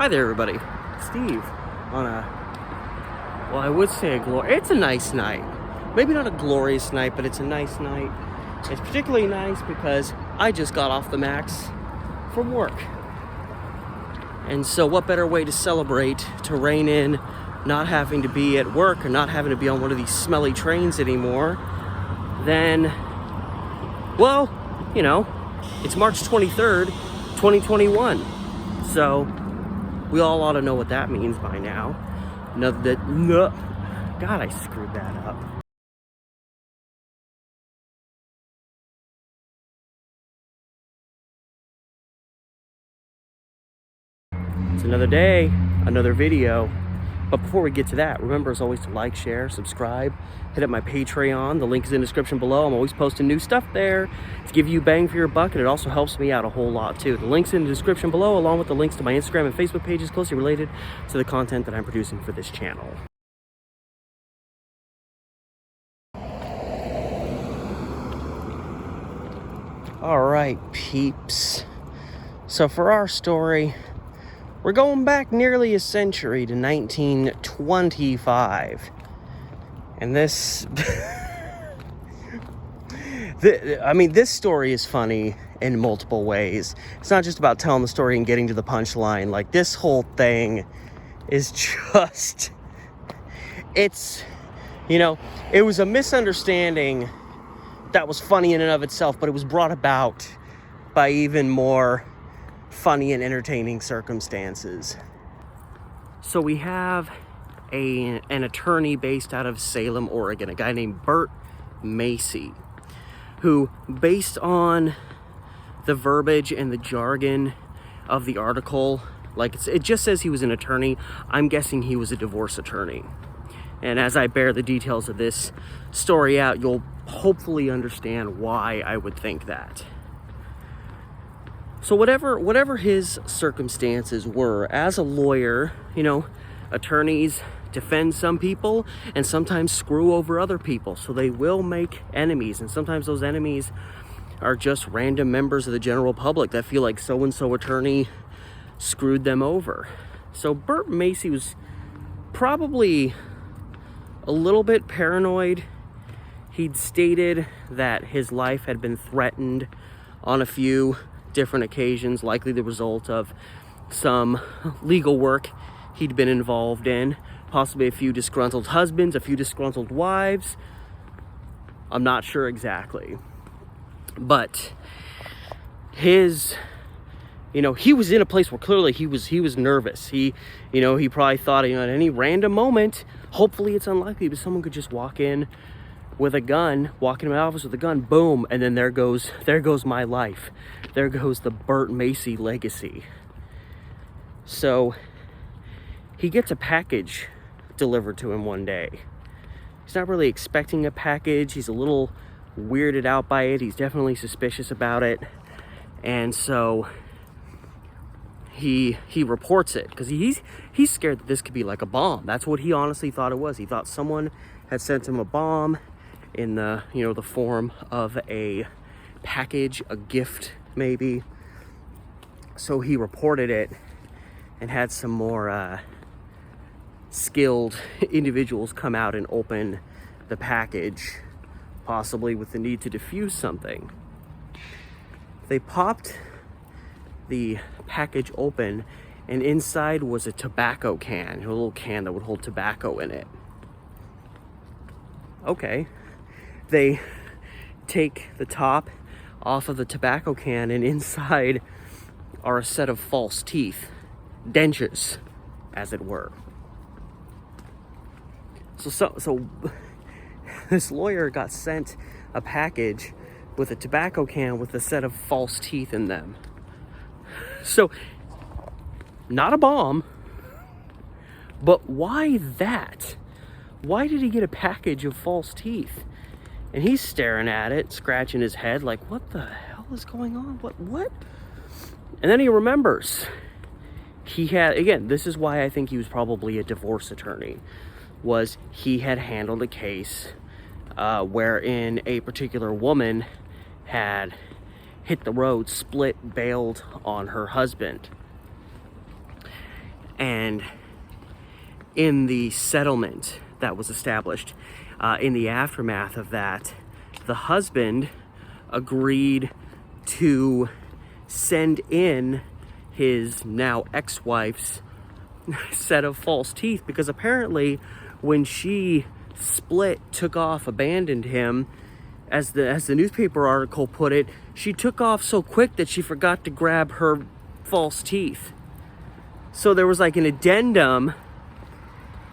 Hi there, everybody. Steve on well, I would say it's a nice night. Maybe not a glorious night, but it's a nice night. It's particularly nice because I just got off the max from work. And so what better way to celebrate, to rein in not having to be at work or not having to be on one of these smelly trains anymore than, well, you know, it's March 23rd, 2021. So we all ought to know what that means by now. God, I screwed that up. It's another day, another video. But before we get to that, remember as always to like, share, subscribe, hit up my Patreon. The link is in the description below. I'm always posting new stuff there to give you bang for your buck, and it also helps me out a whole lot too. The link's in the description below, along with the links to my Instagram and Facebook pages closely related to the content that I'm producing for this channel. All right, peeps. So for our story, we're going back nearly a century to 1925. And this, this story is funny in multiple ways. It's not just about telling the story and getting to the punchline. Like, this whole thing is just, it was a misunderstanding that was funny in and of itself, but it was brought about by even more funny and entertaining circumstances. So we have an attorney based out of Salem, Oregon, a guy named Bert Macy, who, based on the verbiage and the jargon of the article, like it just says he was an attorney. I'm guessing he was a divorce attorney. And as I bear the details of this story out, you'll hopefully understand why I would think that. So whatever his circumstances were, as a lawyer, attorneys defend some people and sometimes screw over other people. So they will make enemies, and sometimes those enemies are just random members of the general public that feel like so-and-so attorney screwed them over. So Bert Macy was probably a little bit paranoid. He'd stated that his life had been threatened on a few different occasions, likely the result of some legal work he'd been involved in, possibly a few disgruntled husbands, a few disgruntled wives. I'm not sure exactly. But he was in a place where clearly he was nervous. He probably thought, at any random moment, hopefully it's unlikely, but someone could just walk in with a gun, walk into my office with a gun, boom, and then there goes my life. There goes the Bert Macy legacy. So he gets a package delivered to him one day. He's not really expecting a package. He's a little weirded out by it. He's definitely suspicious about it. And so he reports it because he's scared that this could be like a bomb. That's what he honestly thought it was. He thought someone had sent him a bomb in the form of a package, a gift maybe. So he reported it and had some more skilled individuals come out and open the package, possibly with the need to defuse something. They popped the package open, and inside was a tobacco can, a little can that would hold tobacco in it. Okay. They take the top off of the tobacco can, and inside are a set of false teeth, dentures, as it were. So this lawyer got sent a package with a tobacco can with a set of false teeth in them. So, not a bomb, but why that? Why did he get a package of false teeth? And he's staring at it, scratching his head like, what the hell is going on? What? And then he remembers. He had, again, this is why I think he was probably a divorce attorney, was he had handled a case wherein a particular woman had hit the road, split, bailed on her husband. And in the settlement that was established, in the aftermath of that, the husband agreed to send in his now ex-wife's set of false teeth, because apparently when she split, took off, abandoned him, as the newspaper article put it, she took off so quick that she forgot to grab her false teeth. So there was like an addendum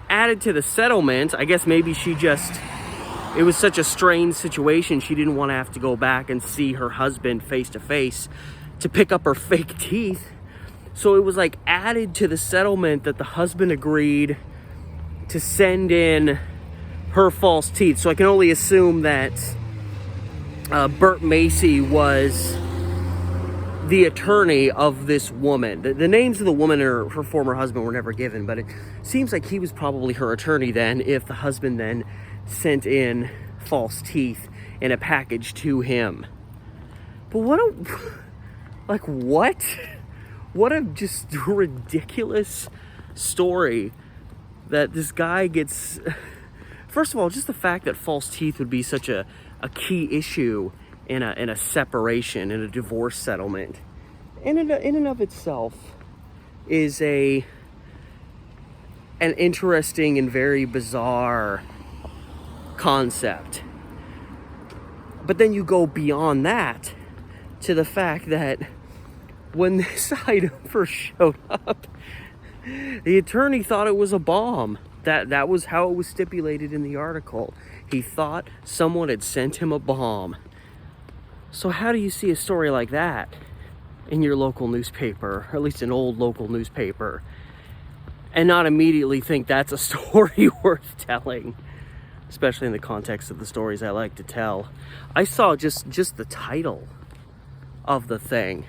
added to the settlement. I guess maybe it was such a strange situation, she didn't want to have to go back and see her husband face to face to pick up her fake teeth. So it was like added to the settlement that the husband agreed to send in her false teeth. So I can only assume that Bert Macy was the attorney of this woman. The names of the woman and her former husband were never given, but it seems like he was probably her attorney then, if the husband then sent in false teeth in a package to him. But what a just ridiculous story that this guy gets. First of all, just the fact that false teeth would be such a key issue in a separation, in a divorce settlement, in and of itself is an interesting and very bizarre concept. But then you go beyond that to the fact that when this item first showed up, the attorney thought it was a bomb. That was how it was stipulated in the article. He thought someone had sent him a bomb. So how do you see a story like that in your local newspaper, or at least an old local newspaper, and not immediately think that's a story worth telling? Especially in the context of the stories I like to tell. I saw just the title of the thing,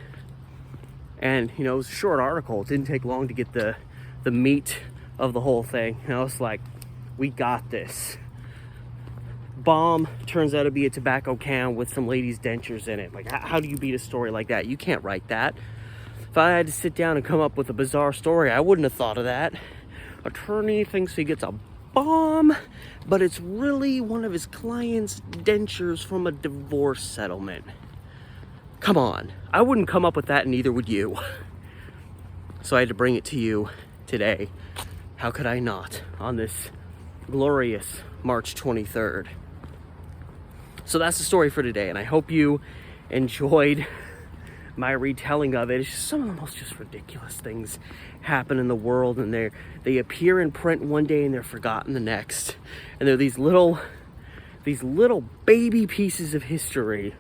and it was a short article. It didn't take long to get the meat of the whole thing. It's like, we got this. Bomb turns out to be a tobacco can with some ladies' dentures in it. Like, how do you beat a story like that? You can't write that. If I had to sit down and come up with a bizarre story, I wouldn't have thought of that. Attorney thinks he gets a bomb, but it's really one of his client's dentures from a divorce settlement. Come on. I wouldn't come up with that, and neither would you. So I had to bring it to you today. How could I not, on this glorious March 23rd? So that's the story for today, and I hope you enjoyed my retelling of it. It's just some of the most just ridiculous things happen in the world, and they appear in print one day and they're forgotten the next. And they're these little baby pieces of history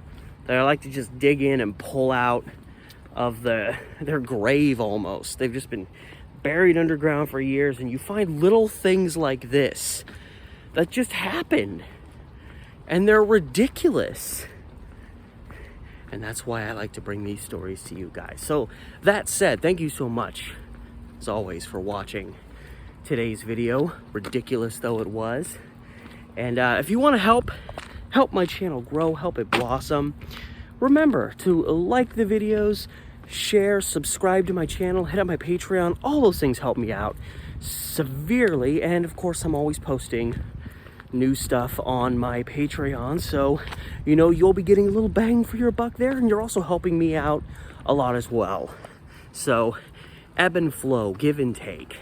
that I like to just dig in and pull out of their grave almost. They've just been buried underground for years, and you find little things like this that just happened, and they're ridiculous. And that's why I like to bring these stories to you guys. So that said, thank you so much, as always, for watching today's video, ridiculous though it was. And if you want to help my channel grow, help it blossom, remember to like the videos, share, subscribe to my channel, hit up my Patreon. All those things help me out severely. And of course, I'm always posting new stuff on my Patreon, so you'll be getting a little bang for your buck there, and you're also helping me out a lot as well. So ebb and flow, give and take.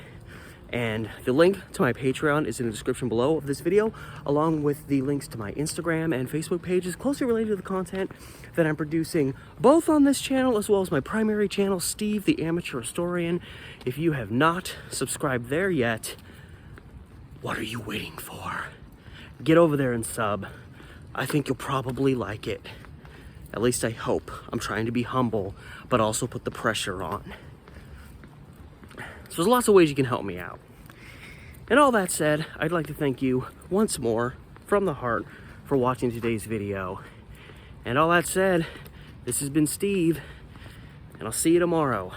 And the link to my Patreon is in the description below of this video, along with the links to my Instagram and Facebook pages closely related to the content that I'm producing, both on this channel as well as my primary channel, Steve the Amateur Historian. If you have not subscribed there yet, what are you waiting for? Get over there and sub. I think you'll probably like it. At least I hope. I'm trying to be humble, but also put the pressure on. So there's lots of ways you can help me out. And all that said, I'd like to thank you once more from the heart for watching today's video. And all that said, this has been Steve, and I'll see you tomorrow.